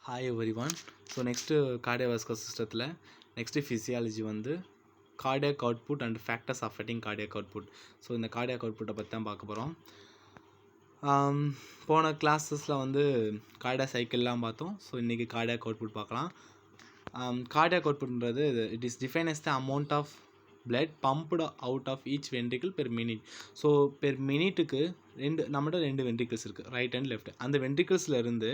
Hi everyone. So next cardiovascular சிஸ்டத்தில் next physiology வந்து cardiac output and factors affecting cardiac output. So இந்த cardiac அவுட்புட்டை பற்றி தான் பார்க்க போகிறோம். போன கிளாஸஸில் வந்து கார்டியா சைக்கிள்லாம் பார்த்தோம். ஸோ இன்றைக்கி கார்டியாக் அவுட்புட் பார்க்கலாம். கார்டியாக் அவுட்புட்ன்றது it is define as the amount of blood pumped out of each ventricle per minute. So per மினிட்டுக்கு நம்மகிட்ட ரெண்டு வென்ட்ரிக்கிள்ஸ் இருக்குது, ரைட் அண்ட் லெஃப்ட். அந்த வென்ட்ரிக்கிள்ஸில் இருந்து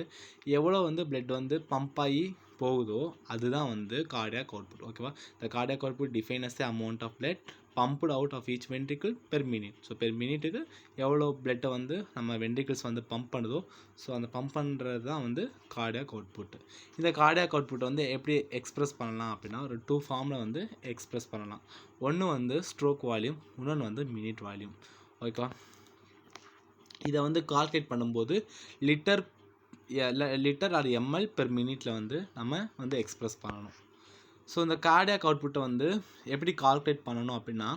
எவ்வளோ வந்து பிளட் வந்து பம்ப் ஆகி போகுதோ அதுதான் வந்து கார்டியாக் அவுட்புட். ஓகேவா? இந்த cardiac output define as the amount of blood pumped out of each ventricle per minute. So per மினிட்டுக்கு எவ்வளோ பிளட்டை வந்து நம்ம வென்ட்ரிக்கிள்ஸ் வந்து பம்ப் பண்ணுதோ ஸோ அந்த பம்ப் பண்ணுறது தான் வந்து கார்டியாக் அவுட்புட். இந்த கார்டியாக் அவுட்புட் வந்து எப்படி எக்ஸ்ப்ரெஸ் பண்ணலாம் அப்படின்னா ஒரு 2 ஃபார்மில் வந்து எக்ஸ்ப்ரெஸ் பண்ணலாம். ஒன்று வந்து ஸ்ட்ரோக் வால்யூம், இன்னொன்று வந்து மினிட் வால்யூம். ஓகேவா? இதை வந்து கால்குலேட் பண்ணும்போது லிட்டர் ஆர் எம்எல் பெர் மினிட்டில் வந்து நம்ம வந்து எக்ஸ்ப்ரெஸ் பண்ணணும். ஸோ இந்த கார்டியாக் அவுட்புட்டை வந்து எப்படி கால்குலேட் பண்ணணும் அப்படின்னா,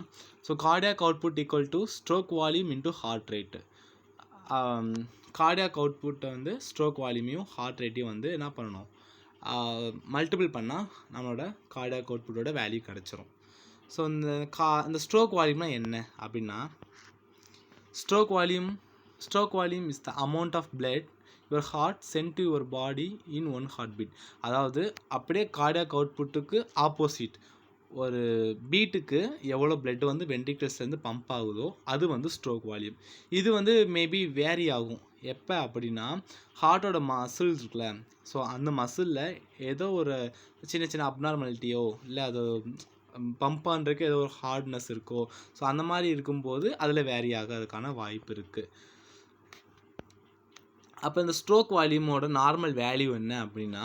so cardiac output equal to stroke volume into heart rate. Cardiac அவுட்புட்டை வந்து ஸ்ட்ரோக் வால்யூமையும் ஹார்ட் ரேட்டையும் வந்து என்ன பண்ணணும், மல்டிபிள் பண்ணால் நம்மளோட கார்டியாக் அவுட்புட்டோட வேல்யூ கிடச்சிரும். ஸோ இந்த ஸ்ட்ரோக் வால்யூம்னா என்ன அப்படின்னா, stroke volume is the amount of blood your heart sent to your body in one heart beat. அதாவது அப்படியே கார்டியாக் அவுட்புட்டுக்கு ஆப்போசிட் ஒரு பீட்டுக்கு எவ்வளோ பிளட் வந்து வென்ட்ரிக்கிள்ஸ்லேருந்து பம்ப் ஆகுதோ அது வந்து ஸ்ட்ரோக் வால்யூம். இது வந்து மேபி வேரி ஆகும். எப்போ அப்படின்னா ஹார்ட்டோட மசில் இருக்குல்ல, ஸோ அந்த மசிலில் ஏதோ ஒரு சின்ன சின்ன அப்நார்மாலிட்டியோ இல்லை அது பம்ப் பண்ணுறதுக்கு ஏதோ ஒரு ஹார்ட்னஸ் இருக்கோ, ஸோ அந்த மாதிரி இருக்கும்போது அதில் வேரி ஆகிறதுக்கான வாய்ப்பு இருக்குது. அப்போ இந்த ஸ்ட்ரோக் வால்யூமோட நார்மல் வேல்யூ என்ன அப்படின்னா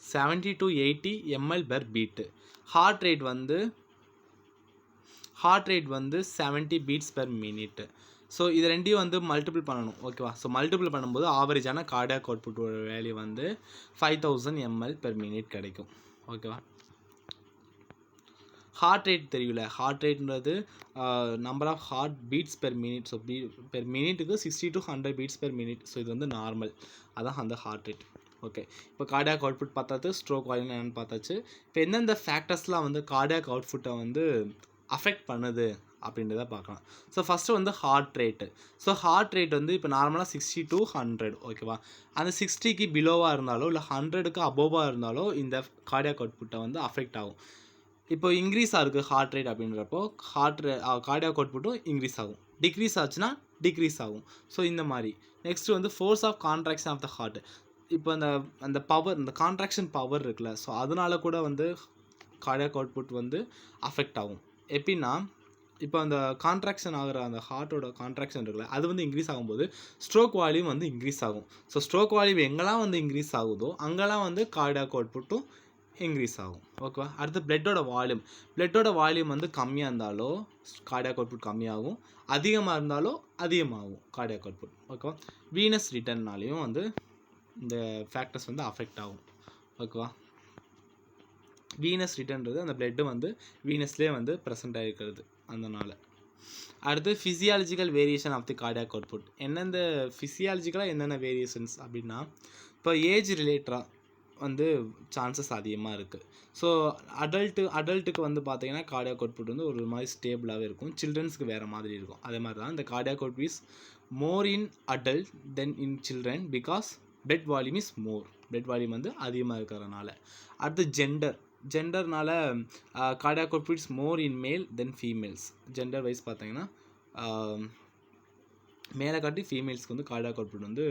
70 to 80 ml per beat. Heart rate வந்து 70 பீட்ஸ் பெர் மினிட். ஸோ இது ரெண்டையும் வந்து மல்டிபிள் பண்ணணும். ஓகேவா? ஸோ மல்டிபிள் பண்ணும்போது ஆவரேஜான கார்டியாக் அவுட்புட்டோட வேல்யூ வந்து 5000 ml per minute கிடைக்கும். ஓகேவா? ஹார்ட் ரேட் தெரியல, ஹார்ட் ரேட்ன்றது number of heart beats per minute. So per மினிட்டுக்கு 60 to 100 beats per minute. So இது வந்து நார்மல், அதான் அந்த ஹார்ட் ரேட். ஓகே, இப்போ கார்டியாக் அவுட்புட் பார்த்தாச்சு, ஸ்ட்ரோக் வால்யூம் என்னென்னு பார்த்தாச்சு. இப்போ எந்தெந்த ஃபேக்டர்ஸ்லாம் வந்து கார்டியாக் அவுட்புட்டை வந்து அஃபெக்ட் பண்ணுது அப்படின்றத பார்க்கலாம். ஸோ ஃபஸ்ட்டு வந்து heart rate. So heart rate வந்து இப்போ நார்மலாக 60 to 100. ஓகேவா? அந்த 60க்கு பிலோவாக இருந்தாலோ இல்லை 100க்கு அபோவாக இருந்தாலோ இந்த கார்டியாக் அவுட்புட்டை வந்து அஃபெக்ட் ஆகும். இப்போ இன்க்ரீஸ் ஆகுது ஹார்ட் ரேட் அப்படின்றப்போ கார்டியாக் அவுட்புட்டும் இன்க்ரீஸ் ஆகும். டிக்ரீஸ் ஆச்சுன்னா டிக்ரீஸ் ஆகும். ஸோ இந்த மாதிரி. நெக்ஸ்ட்டு வந்து force of contraction of the heart. இப்போ அந்த பவர், இந்த கான்ட்ராக்ஷன் பவர் இருக்குல்ல, ஸோ அதனால கூட வந்து கார்டியாக் அவுட்புட் வந்து அஃபெக்ட் ஆகும். எப்படின்னா இப்போ அந்த கான்ட்ராக்ஷன் ஆகிற அந்த ஹார்ட்டோட கான்ட்ராக்ஷன் இருக்குல்ல, அது வந்து இன்க்ரீஸ் ஆகும்போது ஸ்ட்ரோக் வால்யூம் வந்து இன்க்ரீஸ் ஆகும். ஸோ ஸ்ட்ரோக் வால்யூம் எங்கெல்லாம் வந்து இன்க்ரீஸ் ஆகுதோ அங்கெல்லாம் வந்து கார்டியாக் அவுட்புட்டும் இன்க்ரீஸ் ஆகும். ஓகேவா? அடுத்து பிளட்டோட வால்யூம் வந்து கம்மியாக இருந்தாலோ கார்டியாக் அவுட்புட் கம்மியாகும், அதிகமாக இருந்தாலோ அதிகமாகும் கார்டியாக் அவுட்புட். ஓகேவா? வீனஸ் ரிட்டர்னாலையும் வந்து இந்த ஃபேக்டர்ஸ் வந்து அஃபெக்ட் ஆகும். ஓகேவா? வீனஸ் ரிட்டர்ன்றது அந்த பிளட்டு வந்து வீனஸ்லேயே வந்து ப்ரெசென்ட் ஆகிருக்கிறது, அதனால். அடுத்து physiological variation of the cardiac output. ஃபிசியாலஜிக்கலாக என்னென்ன வேரியேஷன்ஸ் அப்படின்னா, இப்போ ஏஜ் ரிலேட்டடாக வந்து சான்சஸ் அதிகமாக இருக்குது. ஸோ அடல்ட்டுக்கு வந்து பார்த்தீங்கன்னா கார்டியாக் அவுட்புட் வந்து ஒரு மாதிரி ஸ்டேபிளாகவே இருக்கும். சில்ட்ரன்ஸ்க்கு வேறு மாதிரி இருக்கும். அதே மாதிரி தான் இந்த cardiac output is more in adult then in children because blood volume is more. Blood volume வந்து அதிகமாக இருக்கிறதுனால. அடுத்து ஜெண்டர்னால கார்டியாக் அவுட்புட் இஸ் மோர் இன் மேல் தென் ஃபீமேல்ஸ். ஜெண்டர் வைஸ் பார்த்தீங்கன்னா மேலே காட்டி ஃபீமேல்ஸ்க்கு வந்து கார்டியாக் அவுட்புட் வந்து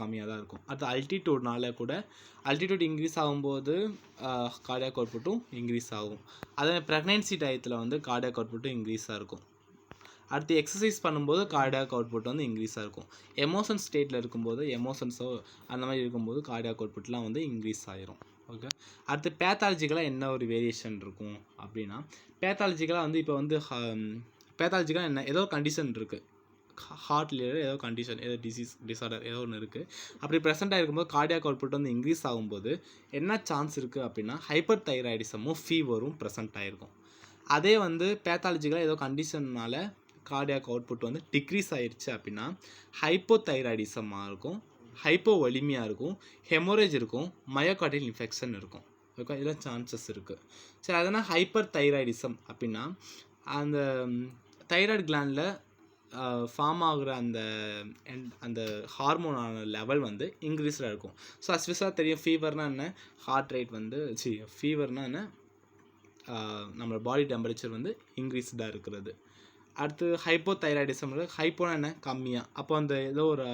கம்மியாக தான் இருக்கும். அடுத்து அல்டிடியூட்னால கூட அல்டிடியூட் இன்க்ரீஸ் ஆகும்போது கார்டியாக் அவுட்புட்டும் இன்க்ரீஸ் ஆகும். அதே ப்ரெக்னென்சி டயத்தில் வந்து கார்டியாக் அவுட்புட்டும் இன்க்ரீஸாக இருக்கும். அடுத்து எக்ஸசைஸ் பண்ணும்போது கார்டியாக் அவுட்புட் வந்து இன்க்ரீஸாக இருக்கும். எமோஷன் ஸ்டேட்டில் இருக்கும்போது எமோஷன்ஸோ அந்த மாதிரி இருக்கும்போது கார்டியாக் அவுட்புட்லாம் வந்து இன்க்ரீஸ் ஆகிரும். ஓகே, அடுத்து பேத்தாலஜிக்கலாக என்ன ஒரு வேரியேஷன் இருக்கும் அப்படின்னா, பேத்தாலஜிக்கலாக வந்து இப்போ வந்து பேத்தாலஜிக்கலாக என்ன ஏதோ கண்டிஷன் இருக்குது, ஹார்ட்ல ஏதோ கண்டிஷன், ஏதோ டிசார்டர் ஏதோ ஒன்று இருக்குது. அப்படி ப்ரெசென்ட் ஆகிருக்கும்போது கார்டியாக் அவுட்புட் வந்து இன்க்ரீஸ் ஆகும்போது என்ன சான்ஸ் இருக்குது அப்படின்னா ஹைப்பர் தைராய்டிசமும் ஃபீவரும் ப்ரெசென்ட் ஆகிருக்கும். அதே வந்து பேத்தாலஜிக்கலாக ஏதோ கண்டிஷன்னால் கார்டியாக் அவுட்புட் வந்து டிக்ரீஸ் ஆகிடுச்சு அப்படின்னா ஹைப்போதைராய்டிசமாக இருக்கும், ஹைப்போவலிமியா இருக்கும், ஹெமோரேஜ் இருக்கும், மயோகார்டியல் இன்ஃபெக்ஷன் இருக்கும். ஓகே, இதெல்லாம் சான்சஸ் இருக்குது. சரி, அதனால் ஹைப்பர் தைராய்டிசம் அப்படின்னா அந்த தைராய்டு கிளாண்டில் ஃபார்ம் ஆகுற அந்த ஹார்மோனான லெவல் வந்து இன்க்ரீஸ்டாக இருக்கும். ஸோ அஸ்விஸாக தெரியும், ஃபீவர்னால் என்ன, ஹார்ட் ரேட் வந்து ஃபீவர்னால் என்ன, நம்மளோட பாடி டெம்பரேச்சர் வந்து இன்க்ரீஸ்டாக இருக்கிறது. அடுத்து ஹைப்போதைராய்டிசம், ஹைப்போனா என்ன, கம்மியாக. அப்போ அந்த ஏதோ ஒரு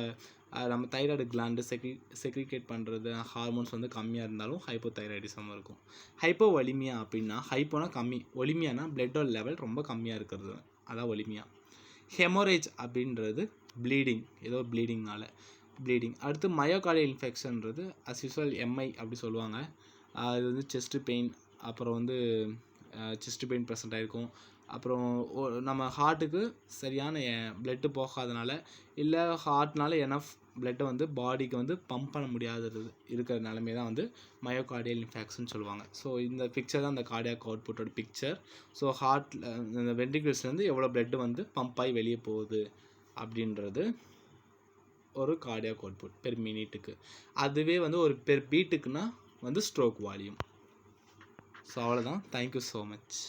நம்ம தைராய்டு கிளாண்டு செக்ரிகேட் பண்ணுறது ஹார்மோன்ஸ் வந்து கம்மியாக இருந்தாலும் ஹைப்போதைராய்டிசம் இருக்கும். ஹைப்போவலிமியா அப்படின்னா, ஹைப்போனா கம்மி, ஒலிமியானா பிளட்டோட லெவல் ரொம்ப கம்மியாக இருக்கிறது, அதான் ஒலிமியா. ஹெமோரேஜ் அப்படின்றது ப்ளீடிங், ஏதோ ப்ளீடிங்னால ப்ளீடிங். அடுத்து மயோகார்டியல் இன்ஃபெக்ஷன்றது அஸ் யூஸ்வல் எம்ஐ அப்படி சொல்லுவாங்க. அது வந்து செஸ்ட்டு பெயின், அப்புறம் வந்து செஸ்ட்டு பெயின் ப்ரெசென்ட் ஆகிருக்கும். அப்புறம் நம்ம ஹார்ட்டுக்கு சரியான பிளட்டு போகாதனால, இல்லை ஹார்ட்னால எனஃப் பிளட்டை வந்து பாடிக்கு வந்து பம்ப் பண்ண முடியாதது இருக்கிற நிலைமை தான் வந்து மயோகார்டியல் இன்ஃபெக்ஷன் சொல்லுவாங்க. ஸோ இந்த பிக்சர் தான் அந்த கார்டியாக் அவுட்புட்டோட பிக்சர். ஸோ ஹார்ட்டில் இந்த வென்ட்ரிகிள்ஸ்லேருந்து எவ்வளோ பிளட்டு வந்து பம்ப் ஆகி வெளியே போகுது அப்படின்றது ஒரு கார்டியாக் அவுட்புட் பெர் மினிட்டுக்கு. அதுவே வந்து ஒரு பெர் பீட்டுக்குன்னா வந்து ஸ்ட்ரோக் வால்யூம். ஸோ அவ்வளோதான். Thank you so much.